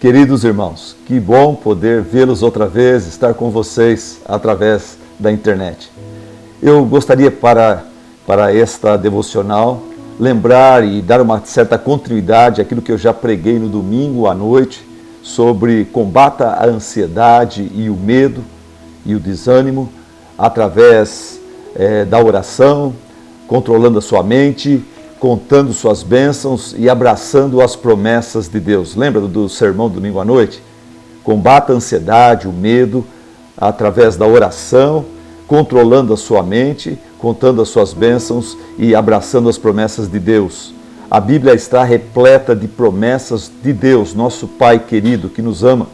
Queridos irmãos, que bom poder vê-los outra vez, estar com vocês através da internet. Eu gostaria para esta devocional lembrar e dar uma certa continuidade àquilo que eu já preguei no domingo à noite sobre combata a ansiedade e o medo e o desânimo através da oração, controlando a sua mente, contando suas bênçãos e abraçando as promessas de Deus. Lembra do sermão do domingo à noite? Combata a ansiedade, o medo, através da oração, controlando a sua mente, contando as suas bênçãos e abraçando as promessas de Deus. A Bíblia está repleta de promessas de Deus, nosso Pai querido, que nos ama.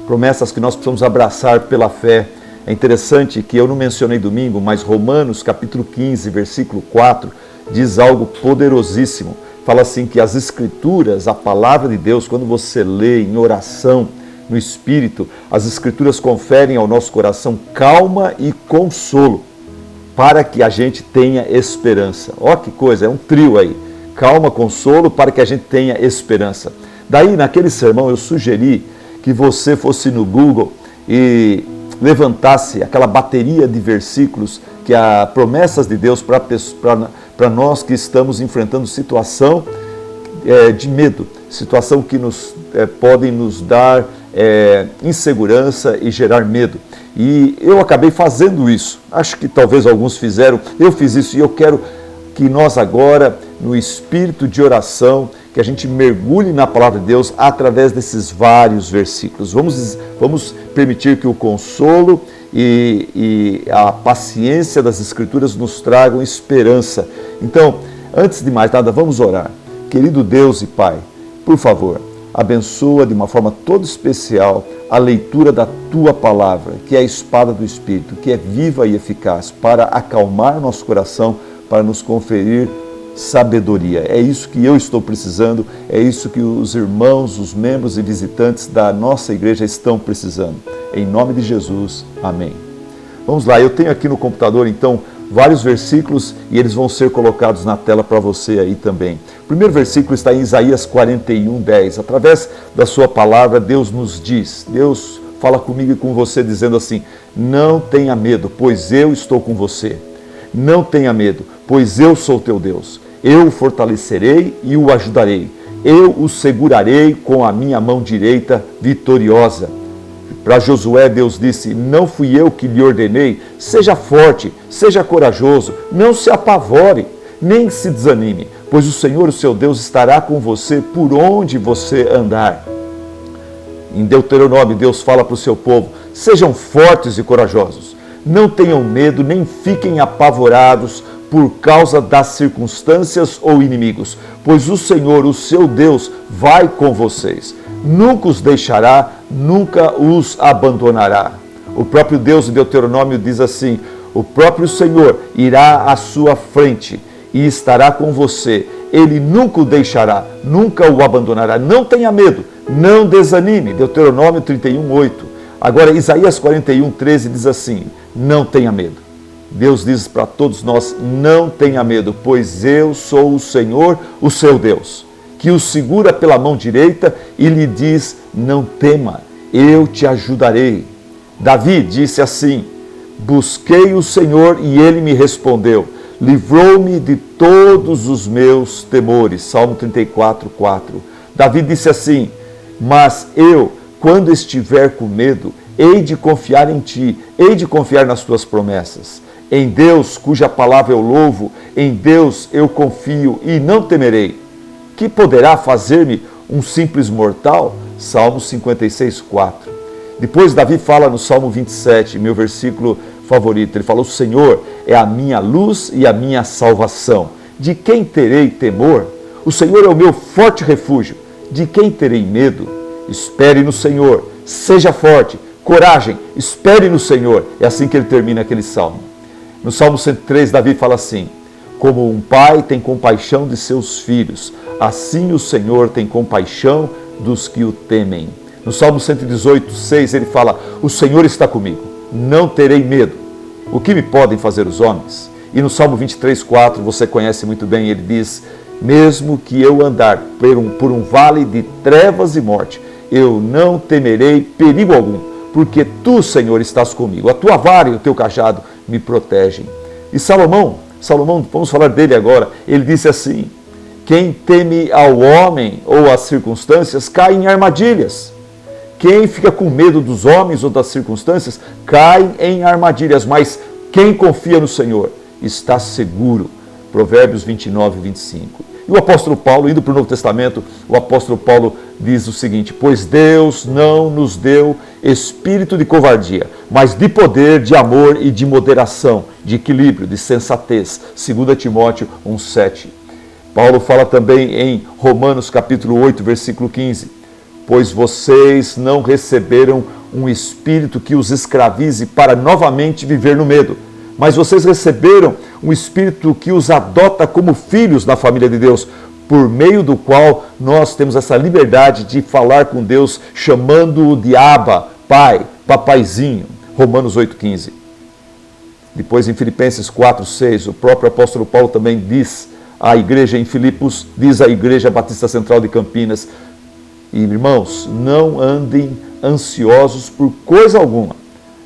Promessas que nós precisamos abraçar pela fé. É interessante que eu não mencionei domingo, mas Romanos capítulo 15, versículo 4, diz algo poderosíssimo. Fala assim que as Escrituras, a palavra de Deus, quando você lê em oração, no Espírito, as Escrituras conferem ao nosso coração calma e consolo, para que a gente tenha esperança. Ó que coisa, é um trio aí. Calma, consolo, para que a gente tenha esperança. Daí, naquele sermão, eu sugeri que você fosse no Google e levantasse aquela bateria de versículos que há promessas de Deus para nós que estamos enfrentando situação de medo, situação que podem nos dar insegurança e gerar medo. E eu acabei fazendo isso. Acho que talvez alguns fizeram. Eu fiz isso e eu quero que nós agora, no espírito de oração, que a gente mergulhe na palavra de Deus através desses vários versículos. Vamos permitir que o consolo e a paciência das Escrituras nos tragam esperança. Então, antes de mais nada, vamos orar. Querido Deus e Pai, por favor, abençoa de uma forma toda especial a leitura da Tua Palavra, que é a espada do Espírito, que é viva e eficaz para acalmar nosso coração, para nos conferir sabedoria. É isso que eu estou precisando, é isso que os irmãos, os membros e visitantes da nossa igreja estão precisando. Em nome de Jesus, amém. Vamos lá, eu tenho aqui no computador então vários versículos e eles vão ser colocados na tela para você aí também. O primeiro versículo está em Isaías 41:10. Através da sua palavra, Deus nos diz, Deus fala comigo e com você dizendo assim: não tenha medo, pois eu estou com você. Não tenha medo, pois eu sou teu Deus. Eu o fortalecerei e o ajudarei. Eu o segurarei com a minha mão direita vitoriosa. Para Josué, Deus disse: não fui eu que lhe ordenei? Seja forte, seja corajoso, não se apavore, nem se desanime, pois o Senhor, o seu Deus, estará com você por onde você andar. Em Deuteronômio, Deus fala para o seu povo: sejam fortes e corajosos. Não tenham medo, nem fiquem apavorados por causa das circunstâncias ou inimigos, pois o Senhor, o seu Deus, vai com vocês. Nunca os deixará, nunca os abandonará. O próprio Deus em Deuteronômio diz assim: o próprio Senhor irá à sua frente e estará com você. Ele nunca o deixará, nunca o abandonará. Não tenha medo, não desanime. Deuteronômio 31:8. Agora, Isaías 41:13 diz assim: não tenha medo. Deus diz para todos nós: não tenha medo, pois eu sou o Senhor, o seu Deus, que o segura pela mão direita e lhe diz: não tema, eu te ajudarei. Davi disse assim: busquei o Senhor e ele me respondeu, livrou-me de todos os meus temores. Salmo 34:4. Davi disse assim: mas eu, quando estiver com medo, hei de confiar em ti, hei de confiar nas tuas promessas. Em Deus, cuja palavra eu louvo, em Deus eu confio e não temerei. Que poderá fazer-me um simples mortal? Salmo 56:4. Depois Davi fala no Salmo 27, meu versículo favorito. Ele fala: o Senhor é a minha luz e a minha salvação. De quem terei temor? O Senhor é o meu forte refúgio. De quem terei medo? Espere no Senhor, seja forte, coragem, espere no Senhor. É assim que ele termina aquele salmo. No Salmo 103, Davi fala assim: como um pai tem compaixão de seus filhos, assim o Senhor tem compaixão dos que o temem. No Salmo 118:6, ele fala: o Senhor está comigo, não terei medo. O que me podem fazer os homens? E no Salmo 23:4, você conhece muito bem, ele diz: mesmo que eu andar por um vale de trevas e morte, eu não temerei perigo algum, porque tu, Senhor, estás comigo. A tua vara e o teu cajado me protegem. E Salomão, vamos falar dele agora, ele disse assim: quem teme ao homem ou às circunstâncias cai em armadilhas. Quem fica com medo dos homens ou das circunstâncias cai em armadilhas, mas quem confia no Senhor está seguro. Provérbios 29, 25. E o apóstolo Paulo, indo para o Novo Testamento, o apóstolo Paulo diz o seguinte: pois Deus não nos deu espírito de covardia, mas de poder, de amor e de moderação, de equilíbrio, de sensatez. 2 Timóteo 1,7. Paulo fala também em Romanos capítulo 8, versículo 15. Pois vocês não receberam um espírito que os escravize para novamente viver no medo, mas vocês receberam um espírito que os adota como filhos na família de Deus, por meio do qual nós temos essa liberdade de falar com Deus, chamando-o de Abba, Pai, Papaizinho. Romanos 8,15. Depois em Filipenses 4,6, o próprio apóstolo Paulo também diz à igreja em Filipos, diz à igreja Batista Central de Campinas: e irmãos, não andem ansiosos por coisa alguma.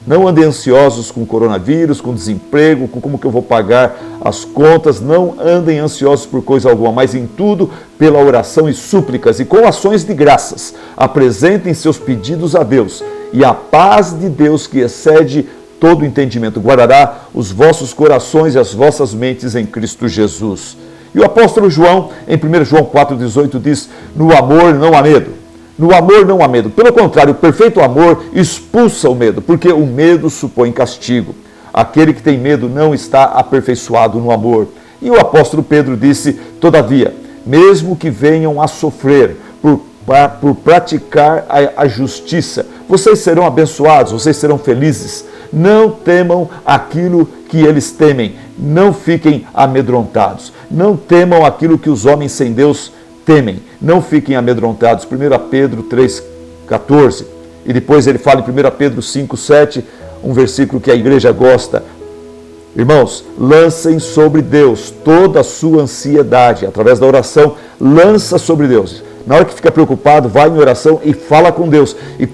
Não andem ansiosos com o coronavírus, com o desemprego, com como que eu vou pagar as contas. Não andem ansiosos por coisa alguma, mas em tudo, pela oração e súplicas e com ações de graças, apresentem seus pedidos a Deus. E a paz de Deus, que excede todo entendimento, guardará os vossos corações e as vossas mentes em Cristo Jesus. E o apóstolo João, em 1 João 4,18, diz: no amor não há medo. No amor não há medo. Pelo contrário, o perfeito amor expulsa o medo, porque o medo supõe castigo. Aquele que tem medo não está aperfeiçoado no amor. E o apóstolo Pedro disse: todavia, mesmo que venham a sofrer por praticar a justiça, vocês serão abençoados, vocês serão felizes. Não temam aquilo que eles temem, não fiquem amedrontados. Não temam aquilo que os homens sem Deus temem, não fiquem amedrontados. 1 Pedro 3,14. E depois ele fala em 1 Pedro 5,7, um versículo que a igreja gosta: irmãos, lancem sobre Deus toda a sua ansiedade, através da oração, lança sobre Deus. Na hora que fica preocupado, vai em oração e fala com Deus, e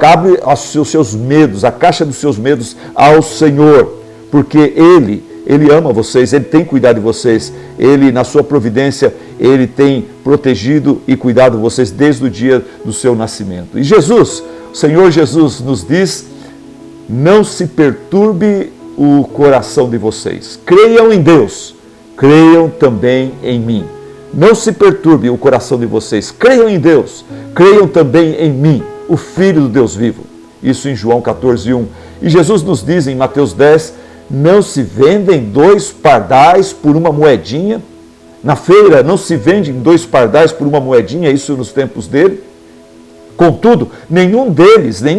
abre os seus medos, a caixa dos seus medos ao Senhor, porque Ele ama vocês, Ele tem cuidado de vocês, Ele, na sua providência, Ele tem protegido e cuidado de vocês desde o dia do seu nascimento. E Jesus, o Senhor Jesus nos diz: não se perturbe o coração de vocês. Creiam em Deus, creiam também em mim. Não se perturbe o coração de vocês. Creiam em Deus, creiam também em mim, o Filho do Deus vivo. Isso em João 14:1. E Jesus nos diz em Mateus 10: não se vendem 2 pardais por uma moedinha? Na feira não se vendem 2 pardais por uma moedinha, isso nos tempos dele? Contudo, nenhum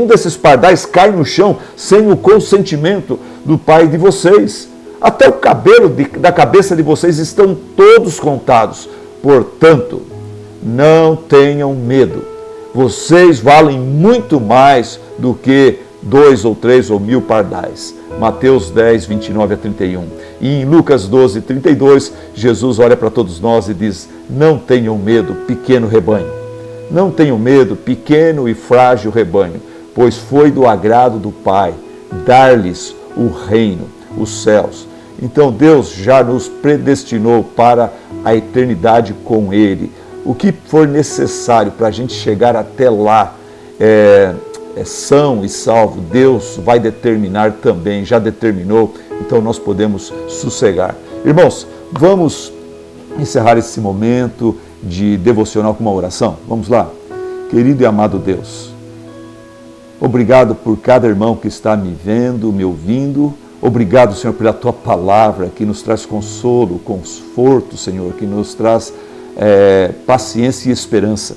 desses pardais cai no chão sem o consentimento do Pai de vocês. Até o cabelo da cabeça de vocês estão todos contados. Portanto, não tenham medo. Vocês valem muito mais do que 2 ou 3 ou 1000 pardais. Mateus 10, 29 a 31. E em Lucas 12, 32, Jesus olha para todos nós e diz: não tenham medo, pequeno rebanho. Não tenham medo, pequeno e frágil rebanho, pois foi do agrado do Pai dar-lhes o reino, os céus. Então Deus já nos predestinou para a eternidade com Ele. O que for necessário para a gente chegar até lá, são e salvo, Deus vai determinar também, já determinou, então nós podemos sossegar. Irmãos, vamos encerrar esse momento de devocional com uma oração. Vamos lá. Querido e amado Deus, obrigado por cada irmão que está me vendo, me ouvindo. Obrigado, Senhor, pela Tua palavra que nos traz consolo, conforto, Senhor, que nos traz paciência e esperança.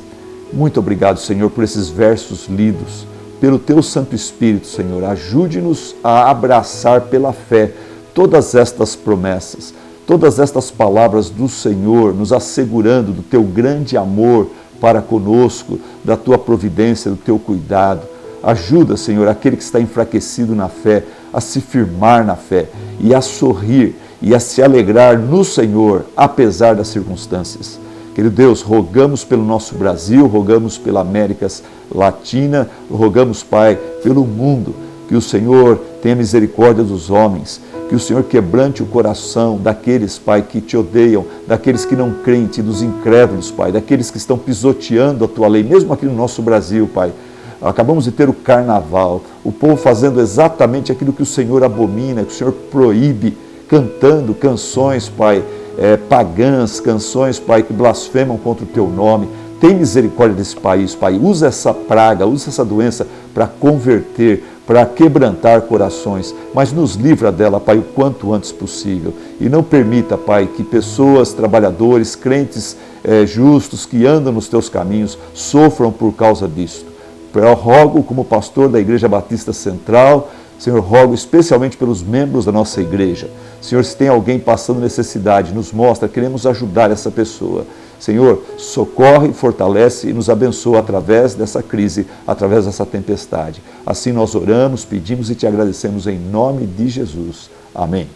Muito obrigado, Senhor, por esses versos lidos. Pelo Teu Santo Espírito, Senhor, ajude-nos a abraçar pela fé todas estas promessas, todas estas palavras do Senhor, nos assegurando do Teu grande amor para conosco, da Tua providência, do Teu cuidado. Ajuda, Senhor, aquele que está enfraquecido na fé, a se firmar na fé e a sorrir e a se alegrar no Senhor, apesar das circunstâncias. Querido Deus, rogamos pelo nosso Brasil, rogamos pela América Latina, rogamos, Pai, pelo mundo, que o Senhor tenha misericórdia dos homens, que o Senhor quebrante o coração daqueles, Pai, que te odeiam, daqueles que não creem em Ti, dos incrédulos, Pai, daqueles que estão pisoteando a Tua lei, mesmo aqui no nosso Brasil, Pai. Acabamos de ter o carnaval, o povo fazendo exatamente aquilo que o Senhor abomina, que o Senhor proíbe, cantando canções, Pai, pagãs, canções, Pai, que blasfemam contra o Teu nome. Tem misericórdia desse país, Pai. Usa essa praga, usa essa doença para converter, para quebrantar corações, mas nos livra dela, Pai, o quanto antes possível. E não permita, Pai, que pessoas, trabalhadores, crentes justos que andam nos Teus caminhos sofram por causa disso. Eu rogo como pastor da Igreja Batista Central, Senhor, rogo especialmente pelos membros da nossa igreja. Senhor, se tem alguém passando necessidade, nos mostra, queremos ajudar essa pessoa. Senhor, socorre, fortalece e nos abençoa através dessa crise, através dessa tempestade. Assim nós oramos, pedimos e Te agradecemos em nome de Jesus. Amém.